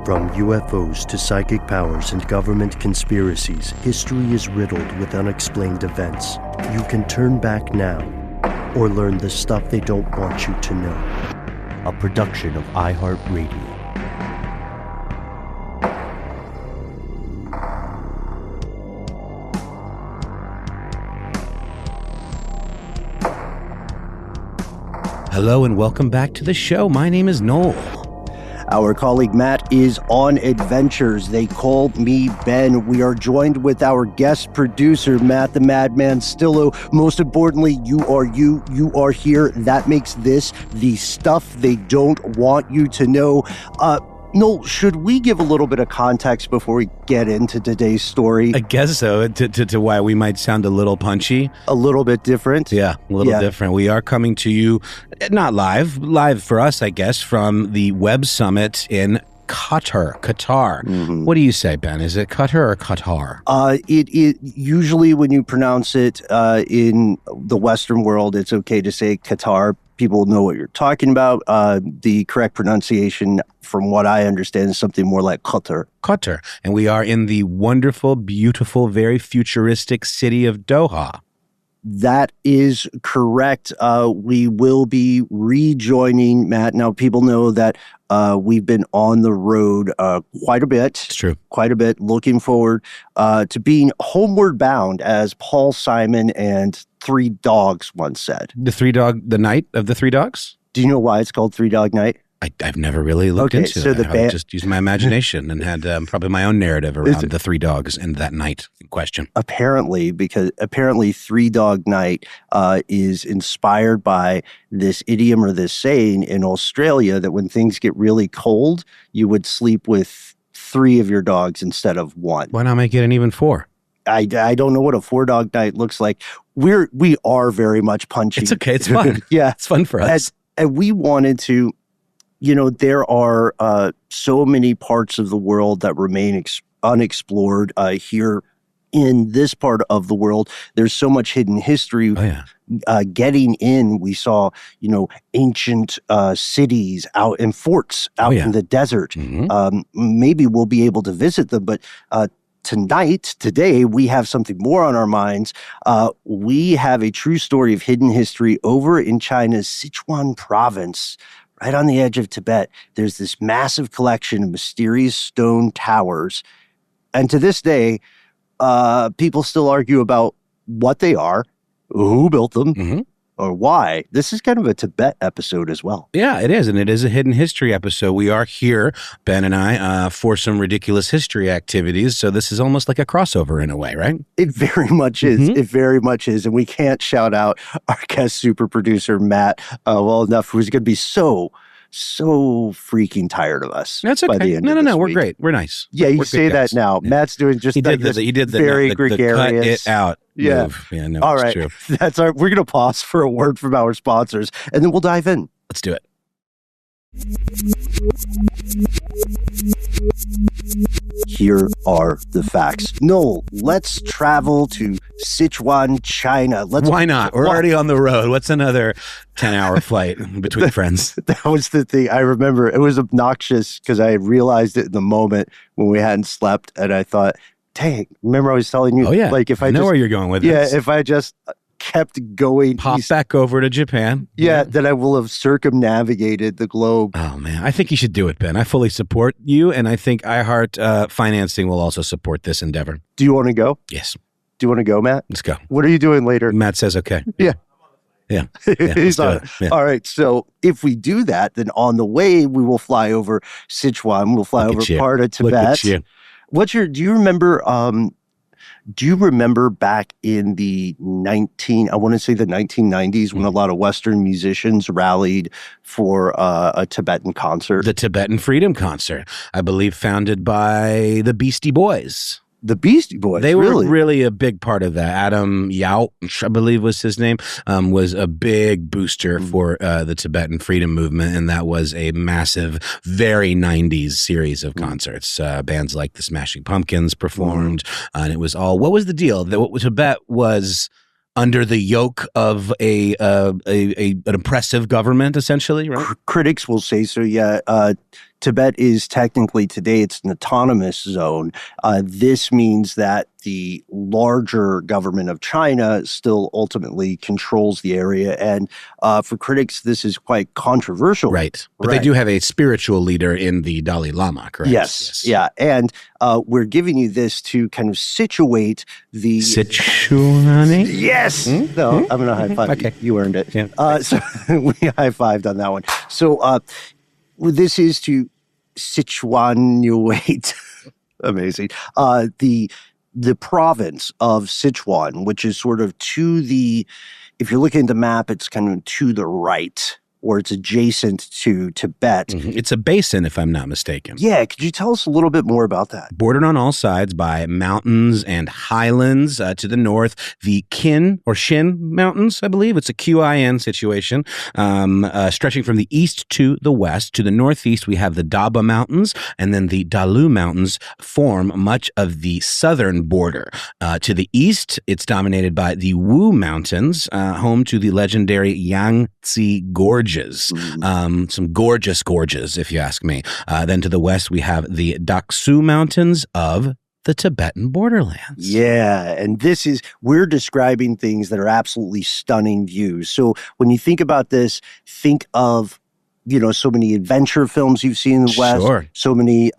From UFOs to psychic powers and government conspiracies, history is riddled with unexplained events. You can turn back now or learn the stuff they don't want you to know. A production of iHeartRadio. Hello and welcome back to the show. My name is Noel. Our colleague Matt is on adventures. They call me Ben. We are joined with our guest producer, Matt the Madman Stillo. Most importantly, you are here. That makes this the stuff they don't want you to know. Noel, should we give a little bit of context before we get into today's story? I guess so, to why we might sound a little punchy. A little bit different? Yeah, a little different. We are coming to you, not live for us, I guess, from the Web Summit in Qatar. Mm-hmm. What do you say, Ben? Is it Qatar or Qatar? It usually when you pronounce it in the Western world, it's okay to say Qatar. People know what you're talking about. The correct pronunciation, from what I understand, is something more like Qatar. Qatar. And we are in the wonderful, beautiful, very futuristic city of Doha. That is correct. We will be rejoining Matt. Now, people know that we've been on the road quite a bit. It's true. Quite a bit. Looking forward to being homeward bound, as Paul Simon and Three Dogs once said. The night of the Three Dogs? Do you know why it's called Three Dog Night? I've never really looked into it. I just used my imagination and had probably my own narrative around the Three Dogs and that night in question. Apparently Three Dog Night is inspired by this idiom or this saying in Australia that when things get really cold, you would sleep with 3 of your dogs instead of 1. Why not make it an even 4? I don't know what a 4-dog night looks like. We are very much punchy. It's okay. It's fun. Yeah. It's fun for us. And we wanted to, there are so many parts of the world that remain unexplored here in this part of the world. There's so much hidden history. Oh, yeah. Getting in, we saw, ancient cities out and forts out in the desert. Mm-hmm. Maybe we'll be able to visit them, but today, we have something more on our minds. We have a true story of hidden history over in China's Sichuan province, right on the edge of Tibet. There's this massive collection of mysterious stone towers. And to this day, people still argue about what they are, who built them, mm-hmm. or why. This is kind of a Tibet episode as well. Yeah, it is. And it is a hidden history episode. We are here, Ben and I, for some ridiculous history activities. So this is almost like a crossover in a way, right? It very much is. Mm-hmm. It very much is. And we can't shout out our guest super producer, Matt, well enough, who's going to be so freaking tired of us. That's okay. By the end no, of this we're week. Great. We're nice. Yeah, you we're say that now. Yeah. Matt's doing just he did the very the gregarious. Cut it out. Yeah. Move. Yeah, no, all it's right. True. We're going to pause for a word from our sponsors, and then we'll dive in. Let's do it. Here are the facts. Noel, let's travel to Sichuan, China. Why not? We're already on the road. What's another 10-hour flight between friends? That was the thing. I remember it was obnoxious because I realized it in the moment when we hadn't slept, and I thought, dang, remember I was telling you? Oh, yeah. Like if I know just, where you're going with this. Yeah, if I just kept going Pop back over to Japan. Yeah, then I will have circumnavigated the globe. Oh, man. I think you should do it, Ben. I fully support you, and I think iHeart Financing will also support this endeavor. Do you want to go? Yes. Do you want to go, Matt? Let's go. What are you doing later? Matt says okay. Yeah. Yeah. He's on it. Yeah. All right. So if we do that, then on the way, we will fly over Sichuan. We'll fly over part of Tibet. Do you remember... Do you remember back in the 1990s when a lot of Western musicians rallied for a Tibetan concert? The Tibetan Freedom Concert, I believe founded by the Beastie Boys. The Beastie Boys, they were really a big part of that. Adam Yao, I believe was his name, was a big booster for the Tibetan freedom movement, and that was a massive, very 90s series of concerts. Bands like the Smashing Pumpkins performed, and it was all, what was the deal? Tibet was under the yoke of an oppressive government, essentially, right? Critics will say so, yeah. Tibet is technically today, it's an autonomous zone. This means that the larger government of China still ultimately controls the area. And for critics, this is quite controversial. Right. But they do have a spiritual leader in the Dalai Lama, correct? Yes. Yeah. And we're giving you this to kind of situate the... Sichuan? Yes. No, I'm going to high five. Okay. You earned it. Yeah. So we high-fived on that one. So this is to Sichuanuate. Amazing. The province of Sichuan, which is sort of to the, if you're looking at the map, it's kind of to the right, or it's adjacent to Tibet. It's a basin, if I'm not mistaken. Yeah, could you tell us a little bit more about that? Bordered on all sides by mountains and highlands. To the north, the Qin or Shin Mountains, I believe. It's a QIN situation, stretching from the east to the west. To the northeast, we have the Daba Mountains, and then the Dalu Mountains form much of the southern border. To the east, it's dominated by the Wu Mountains, home to the legendary Yangtze Gorges. Some gorgeous gorges, if you ask me. Then to the west, we have the Daksu Mountains of the Tibetan borderlands. Yeah, and we're describing things that are absolutely stunning views. So when you think about this, think of, so many adventure films you've seen in the West, Sure. So many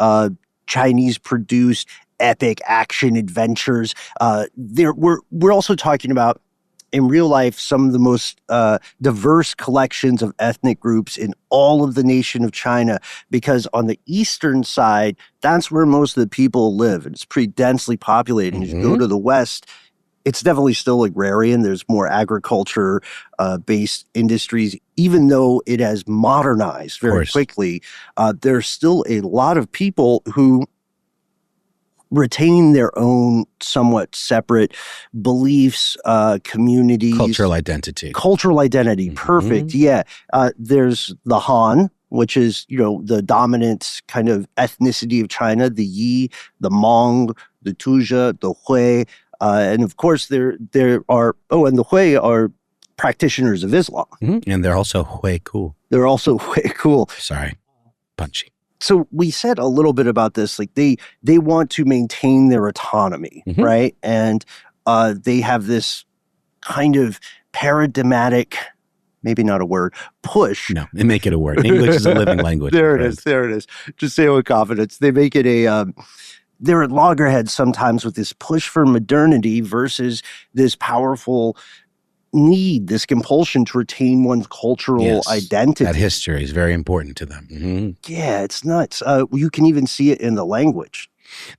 Chinese-produced epic action adventures. We're also talking about, in real life, some of the most diverse collections of ethnic groups in all of the nation of China, because on the eastern side, that's where most of the people live. And it's pretty densely populated. And as you go to the west, it's definitely still agrarian. There's more agriculture-based industries. Even though it has modernized very quickly, there's still a lot of people who retain their own somewhat separate beliefs, communities. Cultural identity. Perfect. Yeah. There's the Han, which is, the dominant kind of ethnicity of China, the Yi, the Hmong, the Tuzha, the Hui. And of course, there are, and the Hui are practitioners of Islam. And they're also Hui cool. Sorry. Punchy. So we said a little bit about this, like they want to maintain their autonomy, right? And they have this kind of paradigmatic, maybe not a word, push. No, they make it a word. English is a living language. There it is. Just say it with confidence. They make it they're at loggerheads sometimes with this push for modernity versus this powerful need, this compulsion to retain one's cultural identity. That history is very important to them. Yeah, it's nuts. You can even see it in the language.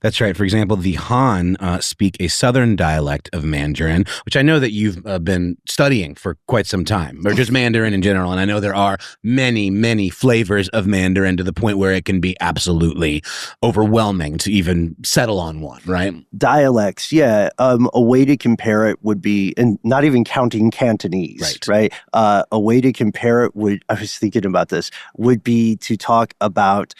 That's right. For example, the Han speak a southern dialect of Mandarin, which I know that you've been studying for quite some time, or just Mandarin in general. And I know there are many, many flavors of Mandarin to the point where it can be absolutely overwhelming to even settle on one, right? Dialects, yeah. A way to compare it would be, and not even counting Cantonese, right? A way to compare it I was thinking about this, would be to talk about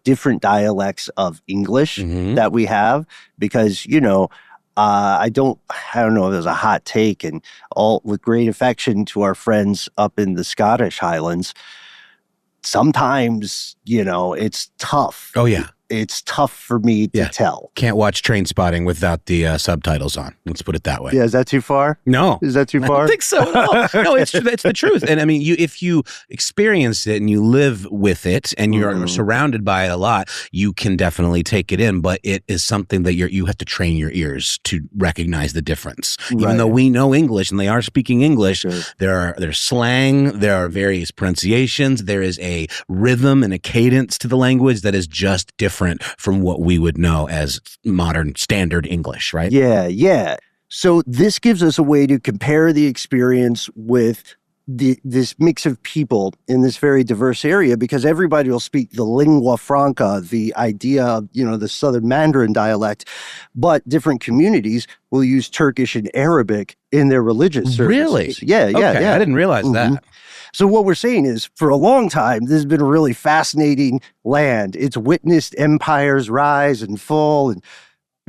different dialects of English that we have, because, I don't know if there's a hot take, and all with great affection to our friends up in the Scottish Highlands, sometimes, it's tough. Oh, yeah. It's tough for me to tell. Can't watch Train Spotting without the subtitles on. Let's put it that way. Yeah, is that too far? No. Is that too far? I don't think so. No, it's the truth. And I mean, if you experience it and you live with it and you're surrounded by it a lot, you can definitely take it in. But it is something that you have to train your ears to recognize the difference. Even though we know English and they are speaking English, there's slang, there are various pronunciations, there is a rhythm and a cadence to the language that is just different from what we would know as modern standard English, right? Yeah. So this gives us a way to compare the experience with this mix of people in this very diverse area, because everybody will speak the lingua franca, the idea of, the Southern Mandarin dialect, but different communities will use Turkish and Arabic in their religious services. Really? Yeah. I didn't realize that. So what we're saying is, for a long time, this has been a really fascinating land. It's witnessed empires rise and fall, and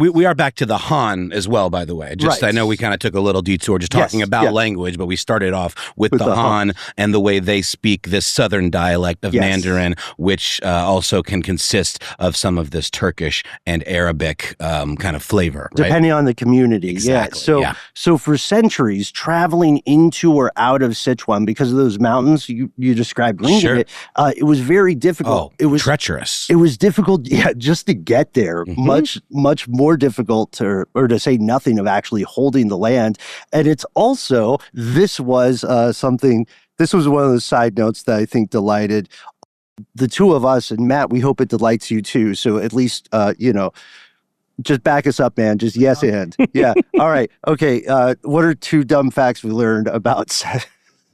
We are back to the Han as well, by the way. Just I know we kind of took a little detour just talking about language, but we started off with the Han and the way they speak this southern dialect of Mandarin, which also can consist of some of this Turkish and Arabic kind of flavor. Depending on the community. Exactly. So for centuries, traveling into or out of Sichuan, because of those mountains you described linking it was very difficult. It was treacherous. It was difficult, just to get there. Much more difficult to say nothing of actually holding the land. And it's also, this was one of the side notes that I think delighted the two of us, and Matt, we hope it delights you too. So at least, just back us up, man. Just yes and. Yeah. All right. Okay. What are two dumb facts we learned about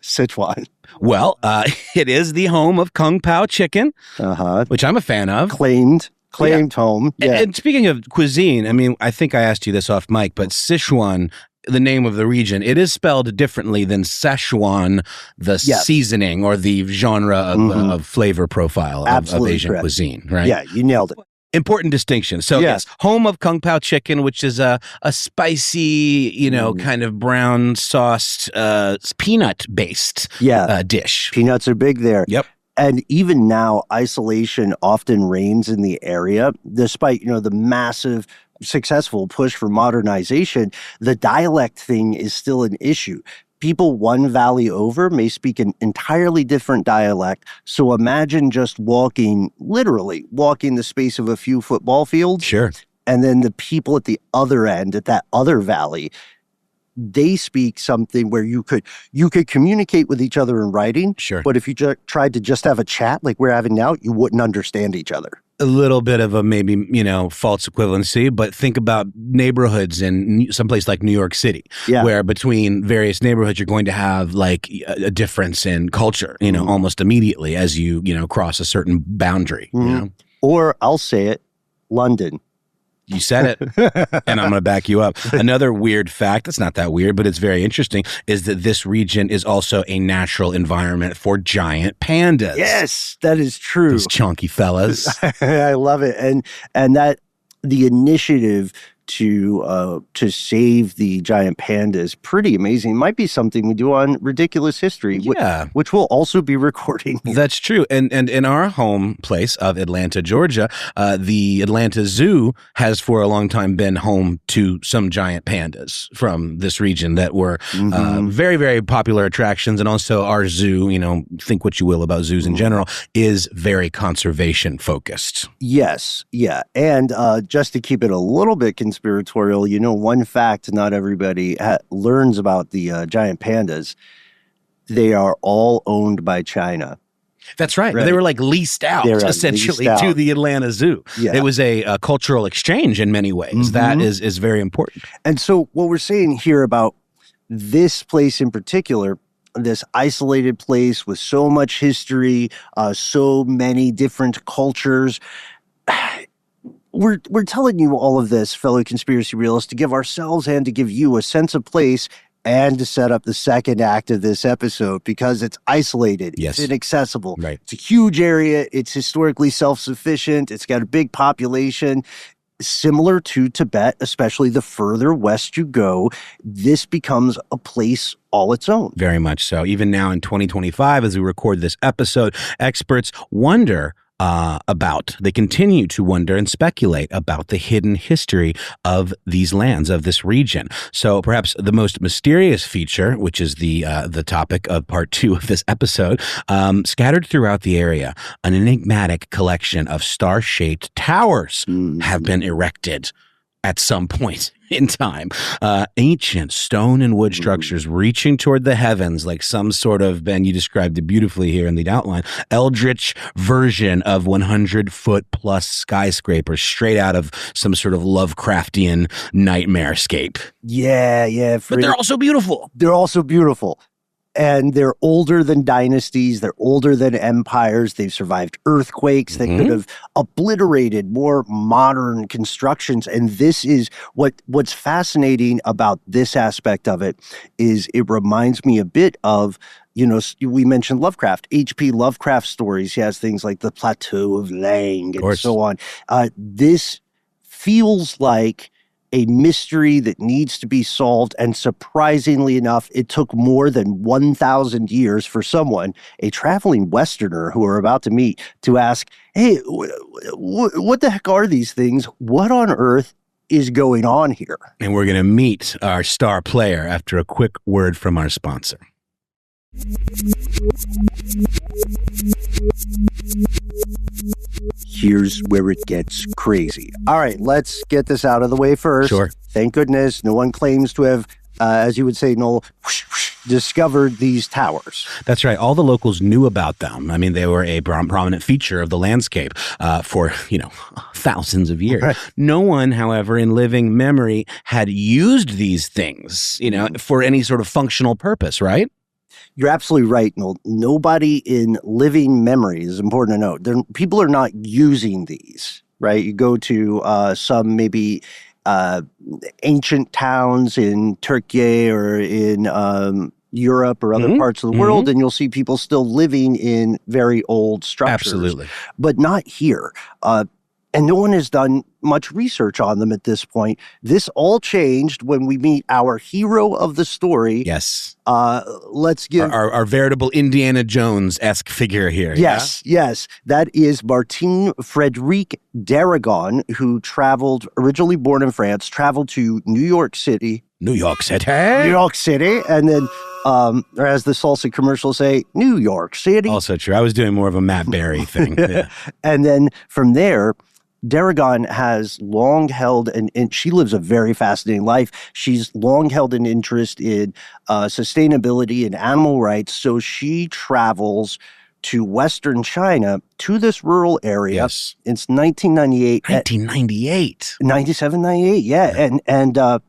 Sichuan? Well, it is the home of Kung Pao chicken, which I'm a fan of. Claimed home. Yeah. And speaking of cuisine, I mean, I think I asked you this off mic, but Sichuan, the name of the region, it is spelled differently than Szechuan, the seasoning or the genre of flavor profile of Asian cuisine, right? Yeah, you nailed it. Important distinction. So yes, home of Kung Pao chicken, which is a spicy, kind of brown sauced, peanut-based dish. Peanuts are big there. Yep. And even now, isolation often reigns in the area, despite, the massive successful push for modernization. The dialect thing is still an issue. People one valley over may speak an entirely different dialect. So imagine just literally walking the space of a few football fields. Sure. And then the people at the other end, at that other valley, they speak something where you could communicate with each other in writing. Sure. But if you tried to just have a chat like we're having now, you wouldn't understand each other. A little bit of a maybe, false equivalency, but think about neighborhoods in someplace like New York City, where between various neighborhoods, you're going to have like a difference in culture, almost immediately as you, cross a certain boundary. Or I'll say it, London. You said it, and I'm going to back you up. Another weird fact, it's not that weird, but it's very interesting, is that this region is also a natural environment for giant pandas. Yes, that is true. Those chunky fellas. I love it. And that the initiative to save the giant panda is pretty amazing. It might be something we do on Ridiculous History, which we'll also be recording. That's true. And in our home place of Atlanta, Georgia, the Atlanta Zoo has for a long time been home to some giant pandas from this region that were very, very popular attractions. And also our zoo, think what you will about zoos in general, is very conservation focused. Yes. Yeah. And just to keep it a little bit conspiratorial, one fact not everybody learns about the giant pandas, they are all owned by China. That's right. They were like leased out essentially to the Atlanta Zoo. Yeah. It was a cultural exchange in many ways. That is very important. And so what we're saying here about this place in particular, this isolated place with so much history, so many different cultures, We're telling you all of this, fellow conspiracy realists, to give ourselves and to give you a sense of place and to set up the second act of this episode, because it's isolated. Yes. It's inaccessible. Right. It's a huge area. It's historically self-sufficient. It's got a big population. Similar to Tibet, especially the further west you go, this becomes a place all its own. Very much so. Even now in 2025, as we record this episode, experts wonder they continue to wonder and speculate about the hidden history of these lands, of this region. So perhaps the most mysterious feature, which is the topic of part 2 of this episode, scattered throughout the area, an enigmatic collection of star-shaped towers have been erected at some point in time. Ancient stone and wood structures reaching toward the heavens like some sort of, Ben, you described it beautifully here in the outline, eldritch version of 100-foot plus skyscrapers straight out of some sort of Lovecraftian nightmarescape. Yeah. But they're also beautiful. They're also beautiful. And they're older than dynasties. They're older than empires. They've survived earthquakes that could have obliterated more modern constructions. And this is what's fascinating about this aspect of it is it reminds me a bit of, we mentioned Lovecraft, H.P. Lovecraft stories. He has things like the Plateau of Lang and so on. This feels like a mystery that needs to be solved. And surprisingly enough, it took more than 1,000 years for someone, a traveling Westerner who we're about to meet, to ask, hey, what the heck are these things? What on earth is going on here? And we're going to meet our star player after a quick word from our sponsor. Here's where it gets crazy. All right, let's get this out of the way first. Sure. Thank goodness no one claims to have, as you would say, Noel, discovered these towers. That's right. All the locals knew about them. I mean, they were a prominent feature of the landscape for, thousands of years. Right. No one, however, in living memory had used these things, for any sort of functional purpose, right? You're absolutely right, Noel. Nobody in living memory, is important to note. People are not using these, right? You go to some maybe ancient towns in Turkey or in Europe or other parts of the world, and you'll see people still living in very old structures. Absolutely. But not here. And no one has done much research on them at this point. This all changed when we meet our hero of the story. Yes. Let's give our veritable Indiana Jones-esque figure here. Yes, yeah? Yes. That is Martine Daragon, who originally born in France, traveled to New York City. New York City. And then, or as the salsa commercials say, New York City. Also true. I was doing more of a Matt Berry thing. Yeah. And then from there, Daragon has long held, and she lives a very fascinating life. She's long held an interest in sustainability and animal rights. So she travels to Western China, to this rural area. Yes. It's 1998. 1998. 97, 98, yeah. And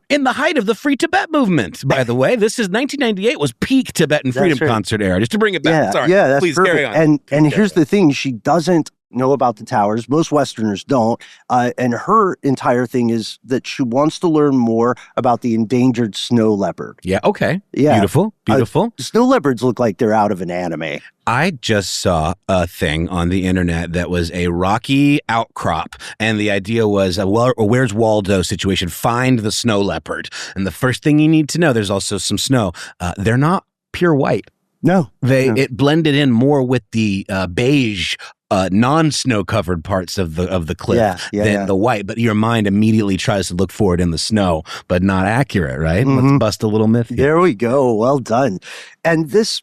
in the height of the Free Tibet movement, by the way. This is 1998 was peak Tibetan Freedom Concert era, just to bring it back. Yeah, Sorry. yeah, that's Please perfect. carry on. And here's the thing, she doesn't know about the towers. Most Westerners don't. And her entire thing is that she wants to learn more about the endangered snow leopard. Yeah, okay. Yeah. Beautiful. Snow leopards look like they're out of an anime. I just saw a thing on the internet that was a rocky outcrop, and the idea was a where's Waldo situation, find the snow leopard. And the first thing you need to know, there's also some snow. They're not pure white. No. It blended in more with the beige non-snow covered parts of the cliff than the white, but your mind immediately tries to look for it in the snow, but not accurate, right? Let's bust a little myth here. There we go. Well done. And this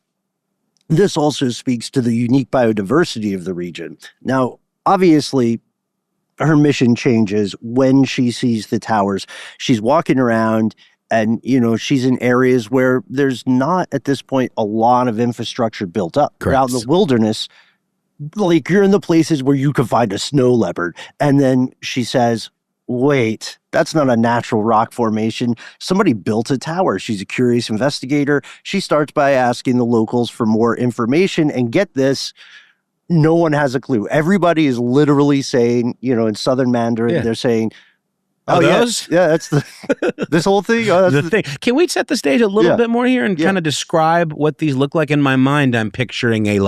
also speaks to the unique biodiversity of the region. Now, obviously, her mission changes when she sees the towers. She's walking around and, she's in areas where there's not, at this point, a lot of infrastructure built up. Correct. Out in the wilderness, like you're in the places where you can find a snow leopard. And then she says, wait, that's not a natural rock formation. Somebody built a tower. She's a curious investigator. She starts by asking the locals for more information. And get this, no one has a clue. Everybody is literally saying, in Southern Mandarin, they're saying, those? Yeah, that's this whole thing. Oh, that's the thing. Can we set the stage a little bit more here and kind of describe what these look like? In my mind, I'm picturing a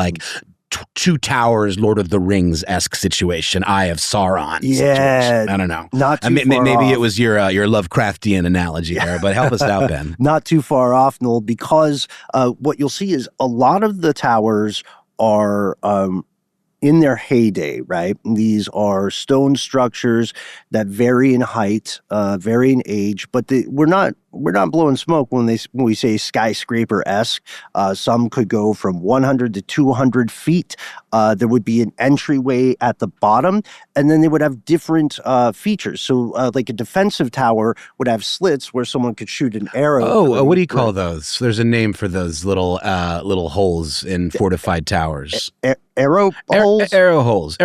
Two Towers, Lord of the Rings-esque situation, Eye of Sauron situation. I don't know. Not too far maybe off. It was your Lovecraftian analogy there, but help us out, Ben. Not too far off, Noel, because what you'll see is a lot of the towers are in their heyday, right? These are stone structures that vary in height, vary in age, but we're not blowing smoke when we say skyscraper-esque. Some could go from 100 to 200 feet. There would be an entryway at the bottom, and then they would have different features. So like a defensive tower would have slits where someone could shoot an arrow. Oh, what do you call those? There's a name for those little holes in fortified towers. Arrow holes? Arrow holes.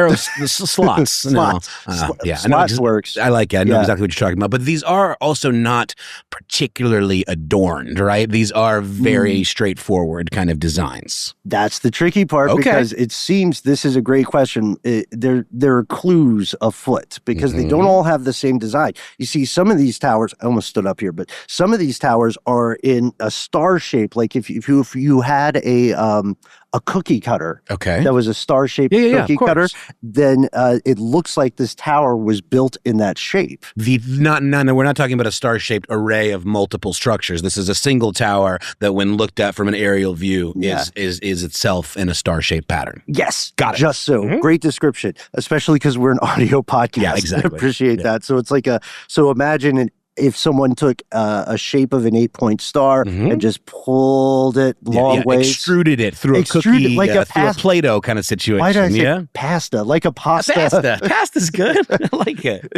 Slots. Slots works. I like it. I know exactly what you're talking about. But these are also not particularly adorned, right? These are very straightforward kind of designs. That's the tricky part because it seems this is a great question. There are clues afoot because they don't all have the same design. You see, some of these towers, I almost stood up here, but some of these towers are in a star shape. Like if you had a a cookie cutter. Okay. That was a star-shaped cookie cutter. Then it looks like this tower was built in that shape. We're not talking about a star-shaped array of multiple structures. This is a single tower that, when looked at from an aerial view, is itself in a star-shaped pattern. Yes. Got it. Just so. Mm-hmm. Great description, especially because we're an audio podcast. Yeah, exactly. I appreciate that. So it's like so imagine if someone took a shape of an 8-point star and just pulled it long ways. Extruded it through a cookie, like through a Play-Doh kind of situation. Why did I say pasta? Like a pasta. Pasta's good. I like it.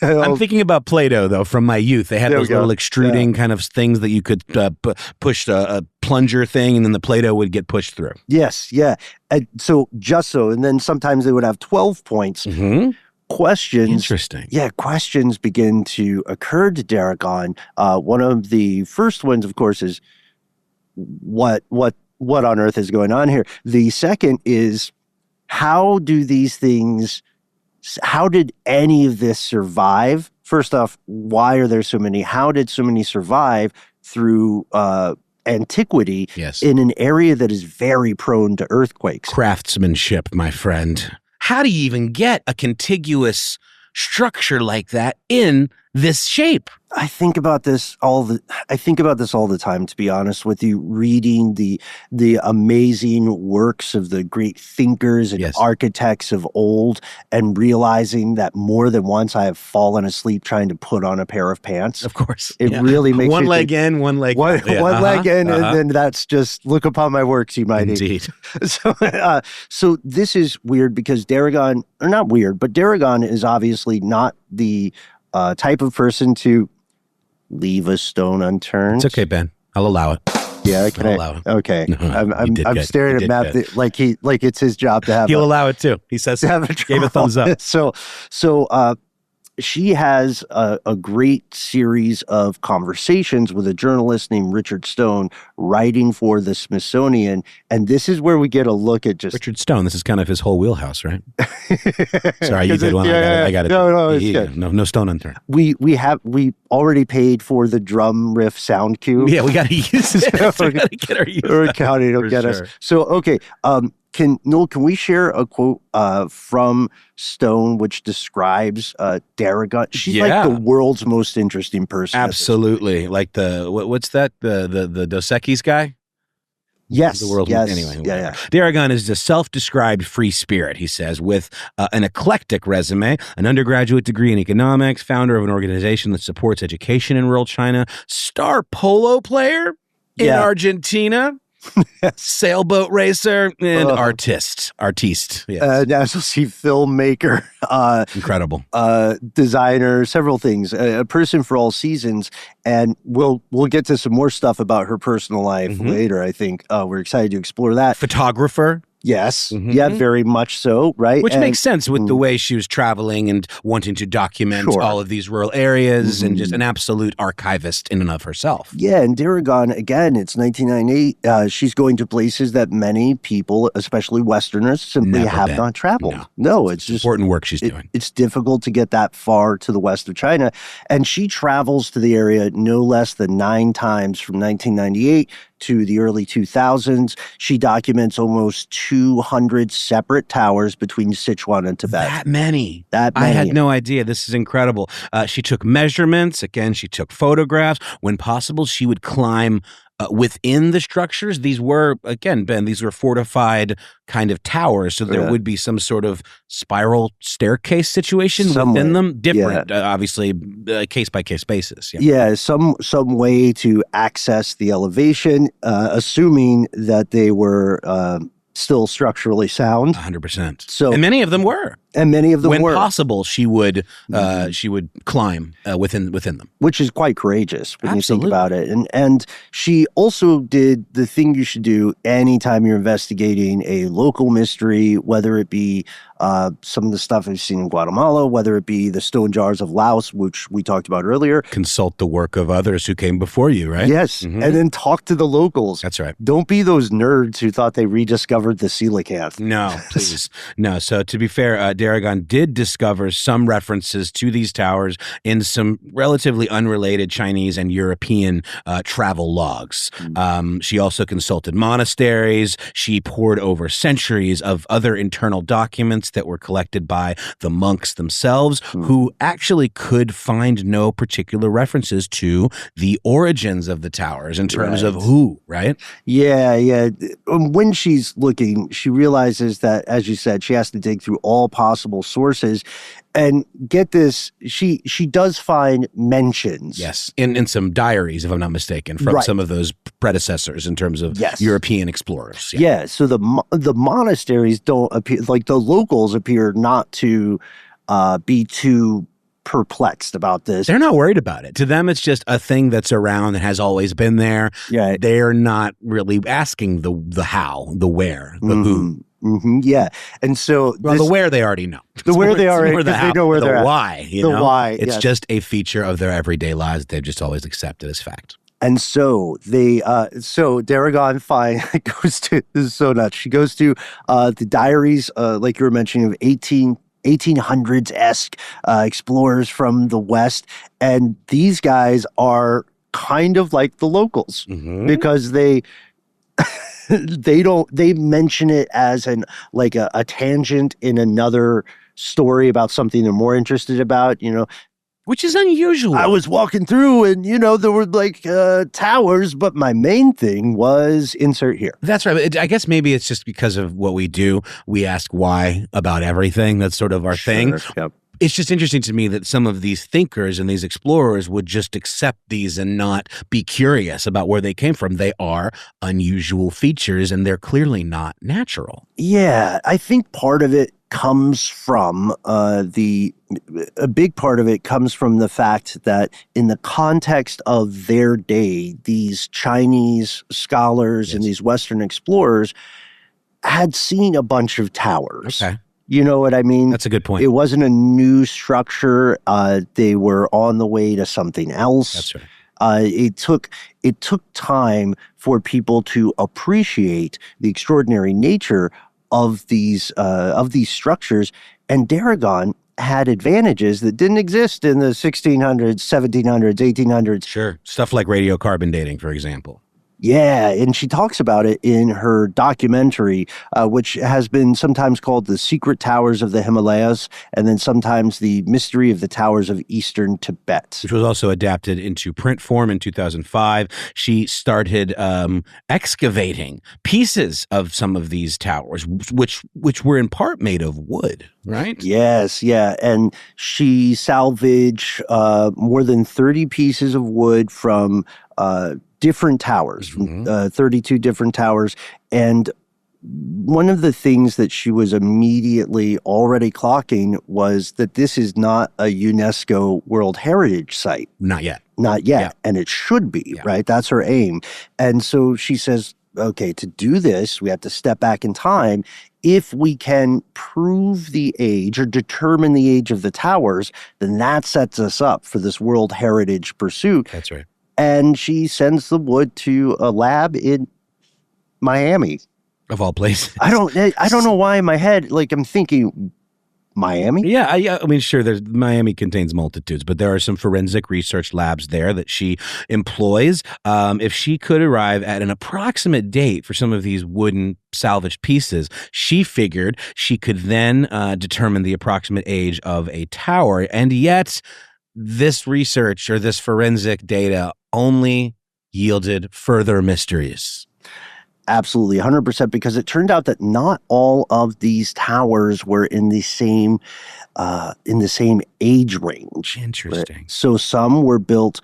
I'm thinking about Play-Doh, though, from my youth. They had those little extruding kind of things that you could push a plunger thing, and then the Play-Doh would get pushed through. Yes, yeah. And so, just so. And then sometimes they would have 12 points. Mm-hmm. Questions. Interesting. Yeah, questions begin to occur to Daragon. One of the first ones, of course, is what on earth is going on here? The second is, how did any of this survive? First off, why are there so many? How did so many survive through antiquity in an area that is very prone to earthquakes? Craftsmanship, my friend. How do you even get a contiguous structure like that in this shape? I think about this all the time, to be honest with you, reading the amazing works of the great thinkers and architects of old, and realizing that more than once I have fallen asleep trying to put on a pair of pants. Of course. It really makes one leg in, one leg out. One leg in, and then that's just, look upon my works, you might indeed. So this is weird because Daragon, or not weird, but Daragon is obviously not the type of person to leave a stone unturned. It's okay, Ben. I'll allow it. Yeah, I'll allow it. Okay. No, I'm staring at Matt like it's his job to have. He'll allow it too. He says gave a thumbs up. So she has a great series of conversations with a journalist named Richard Stone, writing for the Smithsonian. And this is where we get a look at just Richard Stone. This is kind of his whole wheelhouse, right? Sorry, you did one. I got it. No, it's good. No stone unturned. We already paid for the drum riff sound cue. Yeah, we got to use it. We got to get our use. We're counting. It'll get us. So, okay. Noel, can we share a quote from Stone which describes Daragon? She's like the world's most interesting person. Absolutely. Like what's that? The Dos Equis guy? Yes. The world. Yes. Anyway. Yeah. Daragon is a self-described free spirit, he says, with an eclectic resume, an undergraduate degree in economics, founder of an organization that supports education in rural China, star polo player in Argentina. Sailboat racer and artiste. Yes. National Sea filmmaker. Incredible. Designer, several things. A person for all seasons. And we'll get to some more stuff about her personal life later, I think. We're excited to explore that. Photographer. Yes. Mm-hmm. Yeah, very much so, right? Which makes sense with the way she was traveling and wanting to document all of these rural areas and just an absolute archivist in and of herself. Yeah, and Daragon, again, it's 1998. She's going to places that many people, especially Westerners, simply have not traveled. No, it's just important work she's doing. It's difficult to get that far to the west of China. And she travels to the area no less than 9 times from 1998 to the early 2000s. She documents almost 200 separate towers between Sichuan and Tibet. That many. I had no idea. This is incredible. She took measurements. Again, she took photographs. When possible, she would climb within the structures. These were, again, Ben, these were fortified kind of towers, so there would be some sort of spiral staircase situation within them. Different, obviously, case-by-case basis. Yeah, some way to access the elevation, assuming that they were still structurally sound. 100%. So, and many of them were. When possible, she would climb within them, which is quite courageous when you think about it. And she also did the thing you should do anytime you're investigating a local mystery, whether it be some of the stuff I've seen in Guatemala, whether it be the stone jars of Laos, which we talked about earlier. Consult the work of others who came before you, right? Yes, and then talk to the locals. That's right. Don't be those nerds who thought they rediscovered the coelacanth. No, please. No. So to be fair, Daragon did discover some references to these towers in some relatively unrelated Chinese and European travel logs. She also consulted monasteries. She pored over centuries of other internal documents that were collected by the monks themselves, who actually could find no particular references to the origins of the towers in terms of who, right? Yeah. When she's looking, she realizes that, as you said, she has to dig through all possible sources. And get this, she does find mentions. Yes, in some diaries, if I'm not mistaken, from some of those predecessors in terms of European explorers. Yeah, so the monasteries don't appear, like the locals appear not to be too perplexed about this. They're not worried about it. To them, it's just a thing that's around and has always been there. Yeah. They're not really asking the how, the where, the who. Yeah, and so the where they already know. The where they already know, they know where they're at. Why, the why. It's just a feature of their everyday lives that they've just always accepted as fact. And so so Daragon goes to, this is so nuts. She goes to the diaries, like you were mentioning, of 1800s-esque explorers from the West, and these guys are kind of like the locals because they mention it as a tangent in another story about something they're more interested about, which is unusual. I was walking through and, there were towers, but my main thing was insert here. That's right. I guess maybe it's just because of what we do. We ask why about everything. That's sort of our thing. Yep. It's just interesting to me that some of these thinkers and these explorers would just accept these and not be curious about where they came from. They are unusual features and they're clearly not natural. Yeah, I think part of it comes from a big part of it comes from the fact that in the context of their day, these Chinese scholars and these Western explorers had seen a bunch of towers. Okay. You know what I mean? That's a good point. It wasn't a new structure. They were on the way to something else. That's right. It took time for people to appreciate the extraordinary nature of these structures, and Daragon had advantages that didn't exist in the 1600s, 1700s, 1800s. Sure. Stuff like radiocarbon dating, for example. Yeah, and she talks about it in her documentary, which has been sometimes called The Secret Towers of the Himalayas, and then sometimes The Mystery of the Towers of Eastern Tibet. Which was also adapted into print form in 2005. She started excavating pieces of some of these towers, which were in part made of wood, right? Yes, yeah, and she salvaged more than 30 pieces of wood from different towers, 32 different towers. And one of the things that she was immediately already clocking was that this is not a UNESCO World Heritage Site. Not yet. Yeah. And it should be, right? That's her aim. And so she says, okay, to do this, we have to step back in time. If we can prove the age or determine the age of the towers, then that sets us up for this World Heritage pursuit. That's right. And she sends the wood to a lab in Miami. Of all places. I don't know why in my head, I'm thinking Miami? Yeah, I mean, sure, Miami contains multitudes, but there are some forensic research labs there that she employs. If she could arrive at an approximate date for some of these wooden salvaged pieces, she figured she could then determine the approximate age of a tower. And yet, this research or this forensic data only yielded further mysteries. Absolutely, 100%, because it turned out that not all of these towers were in the same age range. Interesting. Right? So some were built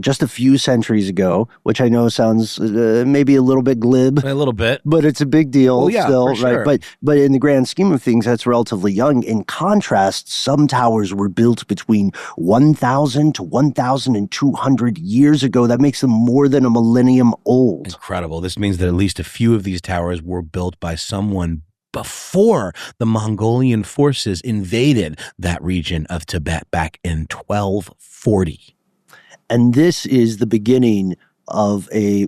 just a few centuries ago, which I know sounds maybe a little bit glib. A little bit. But it's a big deal still, for sure. right? But in the grand scheme of things, that's relatively young. In contrast, some towers were built between 1,000 to 1,200 years ago. That makes them more than a millennium old. Incredible. This means that at least a few of these towers were built by someone before the Mongolian forces invaded that region of Tibet back in 1240. And this is the beginning of a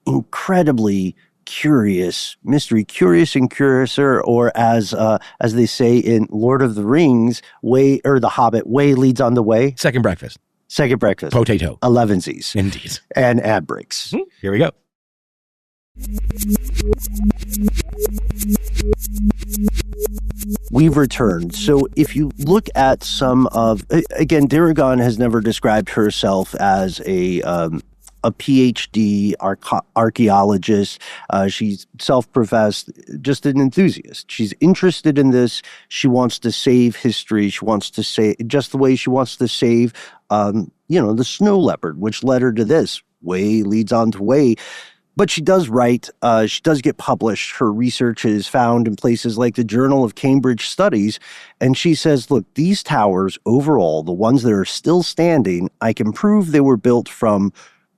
incredibly curious mystery, curious and curiouser, or as they say in Lord of the Rings, way, or The Hobbit, way leads on the way. Second breakfast. Potato. 11sies. Indeed. And ad breaks. Here we go. We've returned. So if you look at some of, again, Daragon has never described herself as a PhD archaeologist. She's self-professed just an enthusiast. She's interested in this. She wants to save history. She wants to say just the way she wants to save, the snow leopard, which led her to this. Way leads on to way. But she does write, she does get published. Her research is found in places like the Journal of Cambridge Studies. And she says, look, these towers overall, the ones that are still standing, I can prove they were built from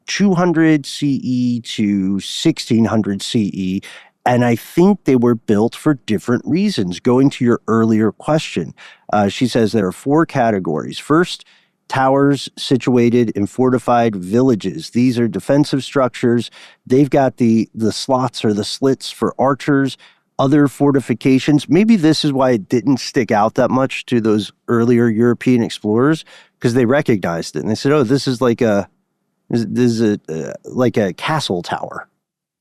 200 CE to 1600 CE. And I think they were built for different reasons. Going to your earlier question, she says there are 4 categories. First, towers situated in fortified villages. These are defensive structures. They've got the slots or the slits for archers, other fortifications. Maybe this is why it didn't stick out that much to those earlier European explorers, because they recognized it. And they said, oh, this is like a castle tower.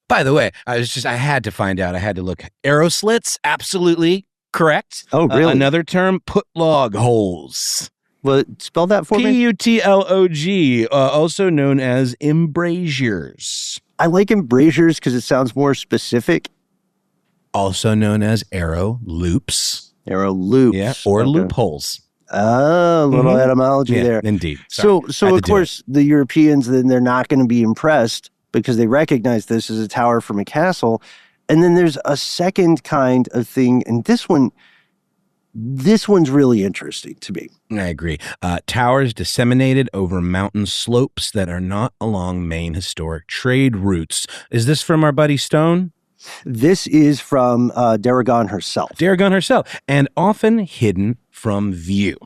By the way, I had to find out. I had to look. Arrow slits, absolutely correct. Oh, really? Another term, put log holes. Well, spell that for me. Putlog, also known as embrasures. I like embrasures because it sounds more specific. Also known as arrow loops. Arrow loops. Yeah, or loopholes. Oh, a little etymology there. Indeed. So of course, the Europeans, then they're not going to be impressed because they recognize this as a tower from a castle. And then there's a second kind of thing, and this one's really interesting to me. I agree. Towers disseminated over mountain slopes that are not along main historic trade routes. Is this from our buddy Stone? This is from Daragon herself. And often hidden from view.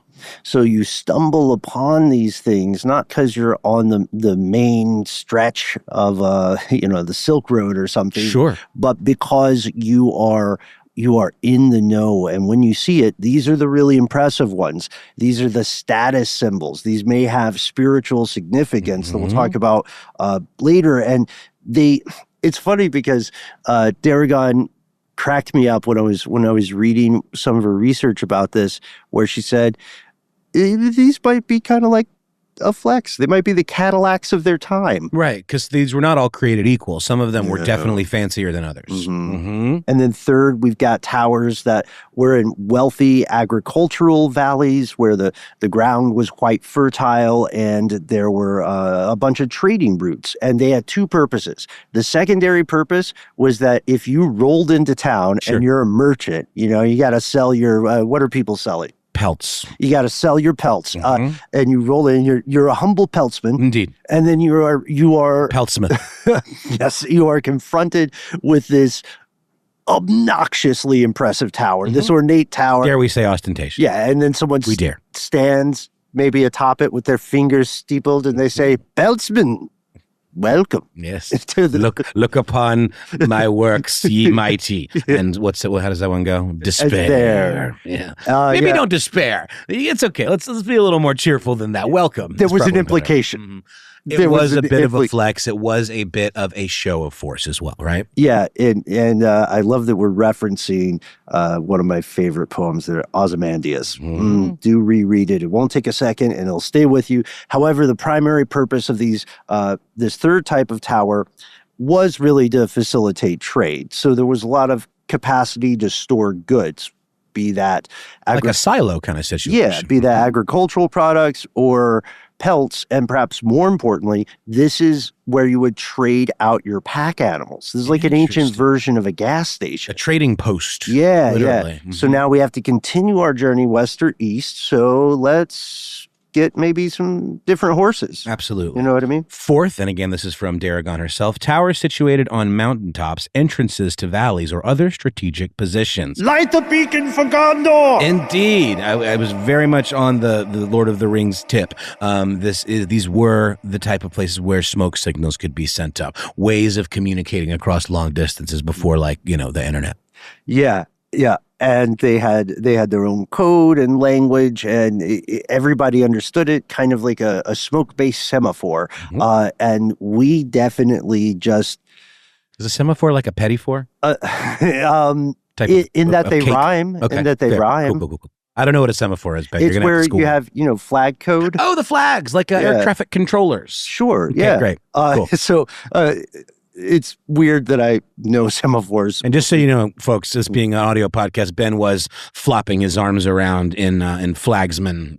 So you stumble upon these things, not because you're on the main stretch of, the Silk Road or something. Sure. But because you are in the know. And when you see it, these are the really impressive ones. These are the status symbols. These may have spiritual significance that we'll talk about later. And it's funny because Daragon cracked me up when I was reading some of her research about this, where she said, these might be kind of like a flex. They might be the Cadillacs of their time. Right, because these were not all created equal. Some of them were definitely fancier than others. And then third, we've got towers that were in wealthy agricultural valleys where the ground was quite fertile and there were a bunch of trading routes. And they had 2 purposes. The secondary purpose was that if you rolled into town and you're a merchant, you got to sell your, what are people selling? Pelts. You got to sell your pelts, and you roll in. You're a humble peltsman, indeed, and then you are peltsmith. Yes, you are confronted with this obnoxiously impressive tower, this ornate tower. Dare we say ostentatious? Yeah, and then someone stands maybe atop it with their fingers steepled, and they say, "Peltsman, welcome." Yes. Look upon my works, ye mighty. And how does that one go? Despair. Yeah. Maybe don't despair. It's okay. Let's be a little more cheerful than that. Welcome. There was an implication. It was a bit of a flex. It was a bit of a show of force as well, right? Yeah, and I love that we're referencing one of my favorite poems there, Ozymandias. Do reread it. It won't take a second, and it'll stay with you. However, the primary purpose of this third type of tower was really to facilitate trade. So there was a lot of capacity to store goods, be that like a silo kind of situation. Yeah, be that agricultural products or pelts, and perhaps more importantly, this is where you would trade out your pack animals. This is like an ancient version of a gas station. A trading post. Yeah, literally. Yeah. So now we have to continue our journey west or east. So let's get maybe some different horses. Absolutely. You know what I mean? Fourth, and again, this is from Daragon herself, towers situated on mountaintops, entrances to valleys, or other strategic positions. Light the beacon for Gondor! Indeed. I was very much on the Lord of the Rings tip. These were the type of places where smoke signals could be sent up, ways of communicating across long distances before, like, the internet. Yeah. And they had their own code and language, and everybody understood it, kind of like a smoke-based semaphore. Mm-hmm. And we definitely just... Is a semaphore like a pettifor? They rhyme. Okay, In that they fair. rhyme. Cool. I don't know what a semaphore is, but it's where you have, flag code. Oh, the flags, like air traffic controllers. Sure, okay, yeah. Great. Cool. So... it's weird that I know semaphores. And just so you know, folks, this being an audio podcast, Ben was flopping his arms around in flagsman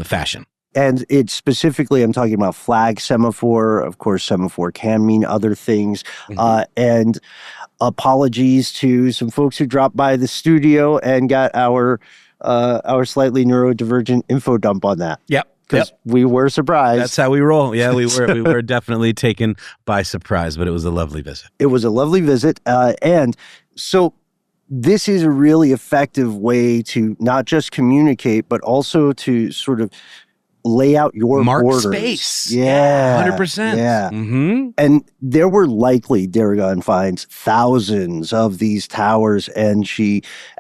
fashion. And it's specifically, I'm talking about flag semaphore. Of course, semaphore can mean other things. Mm-hmm. And apologies to some folks who dropped by the studio and got our slightly neurodivergent info dump on that. Yep. Because we were surprised. That's how we roll. Yeah, we were definitely taken by surprise, but it was a lovely visit. It was a lovely visit. And so this is a really effective way to not just communicate, but also to sort of lay out your mark borders. Space. Yeah. 100%. Yeah. Mm-hmm. And there were likely, Daragon finds, thousands of these towers. And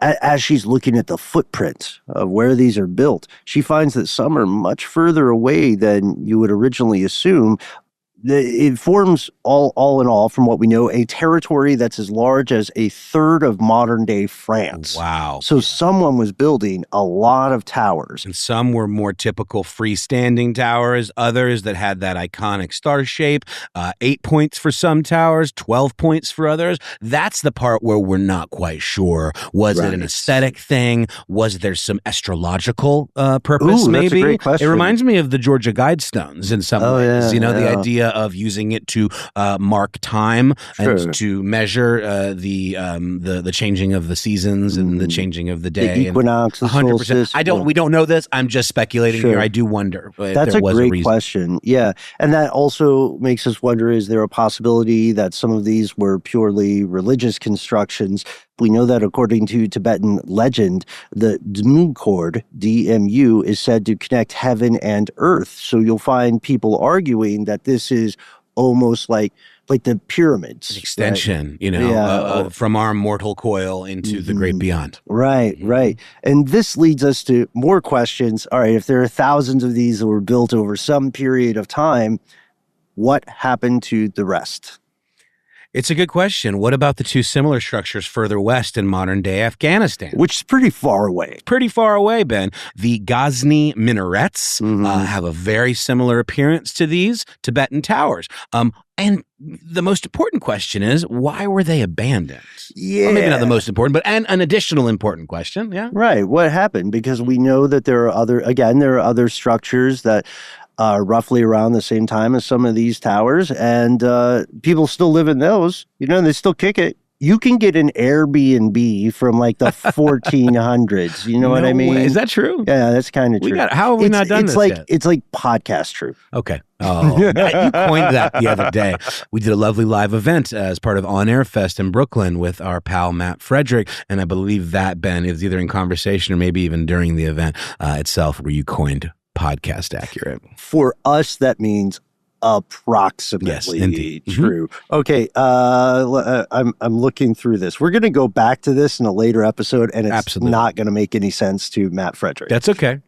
as she's looking at the footprint of where these are built, she finds that some are much further away than you would originally assume. It forms, all in all, from what we know, a territory that's as large as a third of modern-day France. Wow. So someone was building a lot of towers. And some were more typical freestanding towers, others that had that iconic star shape, 8 points for some towers, 12 points for others. That's the part where we're not quite sure. Was it an aesthetic thing? Was there some astrological purpose, maybe? That's a great question. It reminds me of the Georgia Guidestones in some ways. Yeah, the idea of using it to mark time and to measure the changing of the seasons and the changing of the day. The equinox, the 100%. We don't know this. I'm just speculating here. I do wonder. That's a great question. Yeah. And that also makes us wonder, is there a possibility that some of these were purely religious constructions? We know that according to Tibetan legend, the Dmu cord, DMU, is said to connect heaven and earth. So you'll find people arguing that this is almost like the pyramids. An extension, from our mortal coil into the great beyond. Right. And this leads us to more questions. All right, if there are thousands of these that were built over some period of time, what happened to the rest? It's a good question. What about the two similar structures further west in modern-day Afghanistan? Which is pretty far away. Pretty far away, Ben. The Ghazni minarets have a very similar appearance to these Tibetan towers. And the most important question is, why were they abandoned? Yeah. Well, maybe not the most important, but an additional important question, yeah? Right. What happened? Because we know that there are other structures that roughly around the same time as some of these towers, and people still live in those. They still kick it. You can get an Airbnb from like the 1400s. You know what I mean? Is that true? Yeah, that's kind of true. How have we not done this yet? It's like podcast true. Okay. Oh, you coined that the other day. We did a lovely live event as part of On Air Fest in Brooklyn with our pal Matt Frederick, and I believe that, Ben, is either in conversation or maybe even during the event itself where you coined podcast accurate. For us, that means approximately true. Okay, I'm looking through this. We're going to go back to this in a later episode, and it's not going to make any sense to Matt Frederick. That's okay.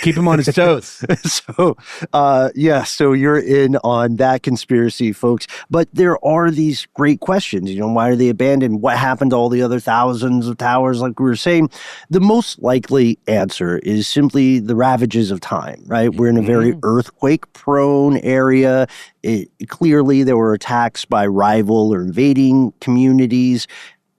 Keep him on his toes. So you're in on that conspiracy, folks. But there are these great questions. Why are they abandoned? What happened to all the other thousands of towers, like we were saying? The most likely answer is simply the ravages of time, right? We're in a very earthquake-prone area. Clearly, there were attacks by rival or invading communities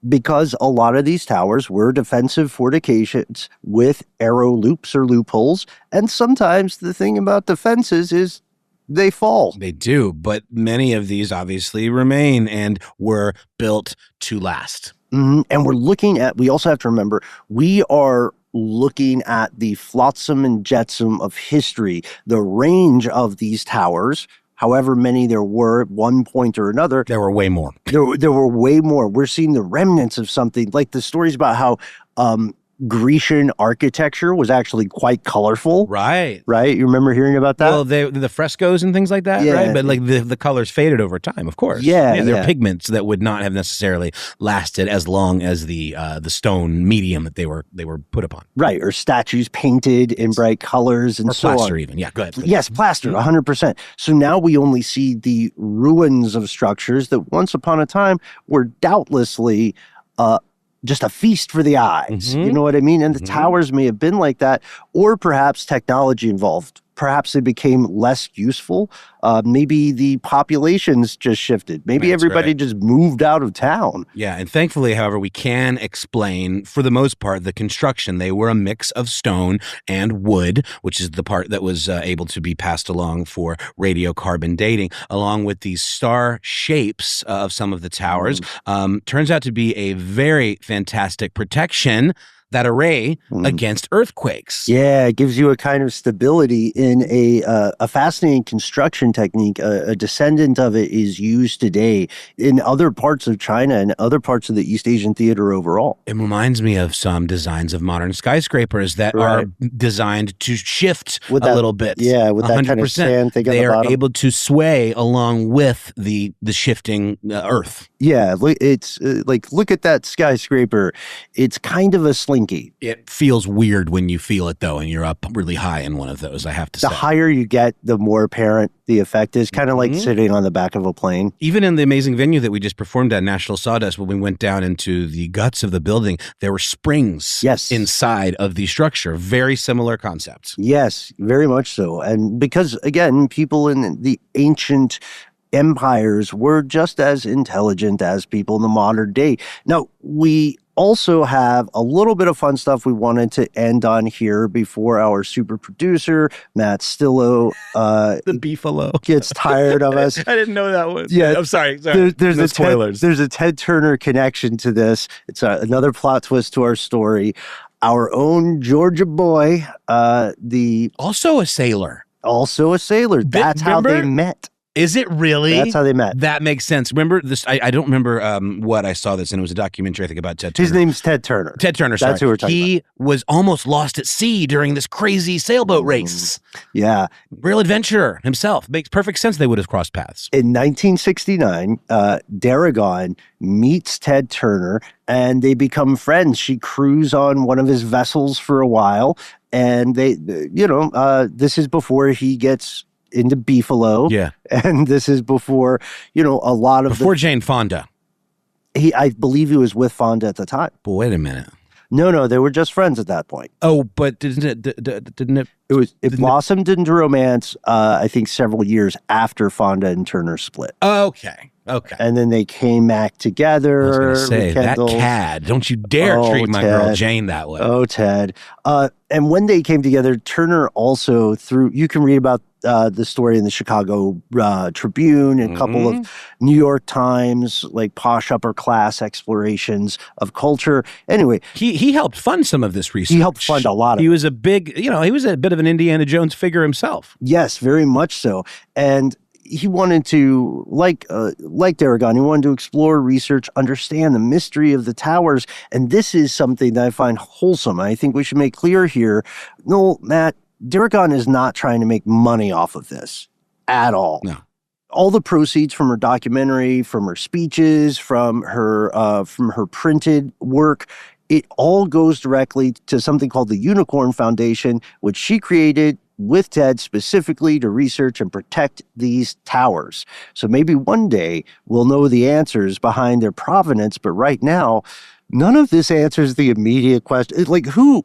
because a lot of these towers were defensive fortifications with arrow loops or loopholes. And sometimes the thing about defenses is they fall. They do, but many of these obviously remain and were built to last. And we also have to remember, we are looking at the flotsam and jetsam of history, the range of these towers, however many there were at one point or another. There were way more. There were way more. We're seeing the remnants of something, like the stories about how Grecian architecture was actually quite colorful. Right. You remember hearing about that? Well, the frescoes and things like that, right? But like the colors faded over time, of course. They're pigments that would not have necessarily lasted as long as the stone medium that they were put upon. Right, or statues painted in bright colors and so on. Or plaster even, yeah, go ahead. Yes, plaster, 100%. So now we only see the ruins of structures that once upon a time were doubtlessly just a feast for the eyes. You know what I mean? And the towers may have been like that, or perhaps technology involved. Perhaps they became less useful. Maybe the populations just shifted. Maybe everybody just moved out of town. Yeah, and thankfully, however, we can explain, for the most part, the construction. They were a mix of stone and wood, which is the part that was able to be passed along for radiocarbon dating, along with these star shapes of some of the towers. Turns out to be a very fantastic protection, that array, against earthquakes. Yeah, it gives you a kind of stability in a fascinating construction technique. A descendant of it is used today in other parts of China and other parts of the East Asian theater overall. It reminds me of some designs of modern skyscrapers that are designed to shift with a little bit. Yeah, with 100%. That kind of sand thing on the bottom. They are able to sway along with the shifting earth. Yeah, it's like, look at that skyscraper. It's kind of a slinky. It feels weird when you feel it, though, and you're up really high in one of those, I have to say. The higher you get, the more apparent the effect is, kind of like sitting on the back of a plane. Even in the amazing venue that we just performed at, National Sawdust, when we went down into the guts of the building, there were springs inside of the structure. Very similar concepts. Yes, very much so. And because, again, people in the ancient empires were just as intelligent as people in the modern day. Now, we also have a little bit of fun stuff we wanted to end on here before our super producer, Matt Stillo, the beefalo, gets tired of us. I didn't know that one. Yeah, I'm sorry. There's no spoilers. There's a Ted Turner connection to this. It's another plot twist to our story. Our own Georgia boy, also a sailor. That's how they met. Is it really? That's how they met. That makes sense. Remember this? I don't remember what I saw this in. It was a documentary, I think, about Ted Turner. His name's Ted Turner. Ted Turner, sorry. That's who we're talking about. He was almost lost at sea during this crazy sailboat race. Yeah. Real adventurer himself. Makes perfect sense they would have crossed paths. In 1969, Daragon meets Ted Turner, and they become friends. She crews on one of his vessels for a while, and this is before he gets into Beefalo. Yeah. And this is before, a lot of before Jane Fonda. I believe he was with Fonda at the time. But wait a minute. No, they were just friends at that point. Oh, but didn't it? It blossomed into romance, I think several years after Fonda and Turner split. Okay. And then they came back together. I was going to say, that cad. Don't you dare treat my girl Jane that way. Oh, Ted. And when they came together, Turner also you can read about the story in the Chicago Tribune and a couple of New York Times, like posh upper class explorations of culture. Anyway. He helped fund some of this research. He helped fund a lot of it. He was a big, he was a bit of an Indiana Jones figure himself. Yes, very much so. And he wanted to, like Daragon, he wanted to explore, research, understand the mystery of the towers. And this is something that I find wholesome. I think we should make clear here. No, Matt, Daragon is not trying to make money off of this at all. No. All the proceeds from her documentary, from her speeches, from her printed work, it all goes directly to something called the Unicorn Foundation, which she created with Ted specifically to research and protect these towers. So maybe one day we'll know the answers behind their provenance, but right now, none of this answers the immediate question. Like, who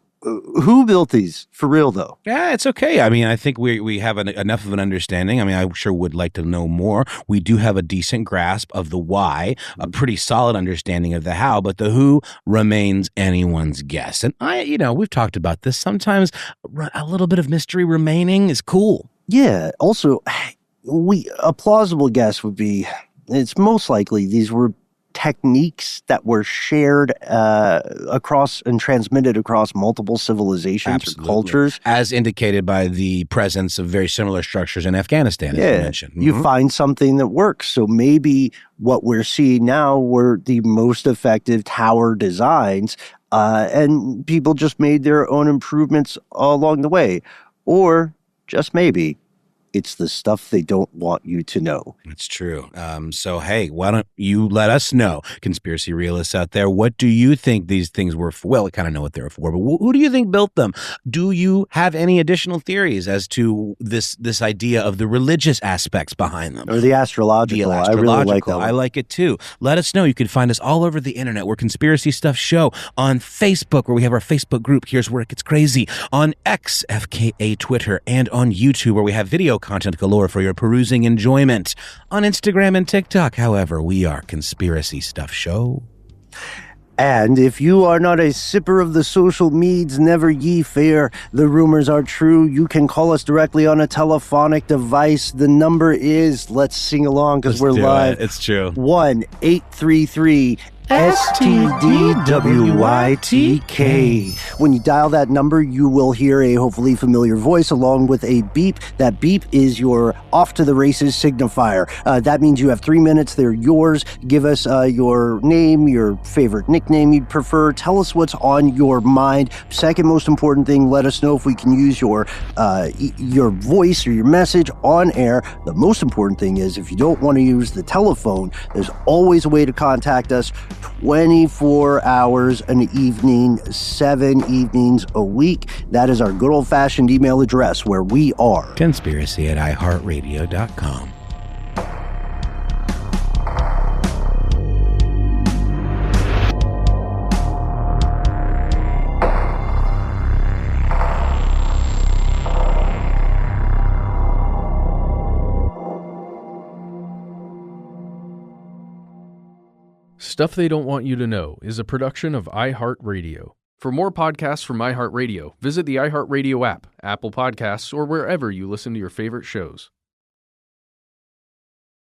built these for real, though? Yeah, it's okay. I mean, I think we have enough of an understanding. I mean, I sure would like to know more. We do have a decent grasp of the why, a pretty solid understanding of the how, but the who remains anyone's guess. And we've talked about this. Sometimes a little bit of mystery remaining is cool. Yeah. Also, a plausible guess would be, it's most likely these were techniques that were shared across and transmitted across multiple civilizations or cultures. As indicated by the presence of very similar structures in Afghanistan, as you mentioned. Mm-hmm. You find something that works. So maybe what we're seeing now were the most effective tower designs, and people just made their own improvements along the way. Or just maybe it's the stuff they don't want you to know. It's true. So, hey, why don't you let us know, conspiracy realists out there, what do you think these things were for? Well, we kind of know what they're for, but who do you think built them? Do you have any additional theories as to this idea of the religious aspects behind them? Or the astrological. I really like that one. I like it too. Let us know. You can find us all over the internet. We're Conspiracy Stuff Show on Facebook, where we have our Facebook group. Here's where it gets crazy. On X, FKA Twitter, and on YouTube, where we have video content galore for your perusing enjoyment. On Instagram and TikTok, however, we are Conspiracy Stuff Show. And if you are not a sipper of the social meds, never ye fear. The rumors are true. You can call us directly on a telephonic device. The number is, let's sing along because we're live. It's true. 1-833 STDWYTK. When you dial that number, you will hear a hopefully familiar voice along with a beep. That beep is your off to the races signifier. That means you have 3 minutes. They're yours. Give us your name, your favorite nickname you'd prefer. Tell us what's on your mind. Second most important thing, let us know if we can use your voice or your message on air. The most important thing is if you don't want to use the telephone, there's always a way to contact us. 24 hours an evening, 7 evenings a week. That is our good old-fashioned email address where we are. Conspiracy@iHeartRadio.com. Stuff They Don't Want You to Know is a production of iHeartRadio. For more podcasts from iHeartRadio, visit the iHeartRadio app, Apple Podcasts, or wherever you listen to your favorite shows.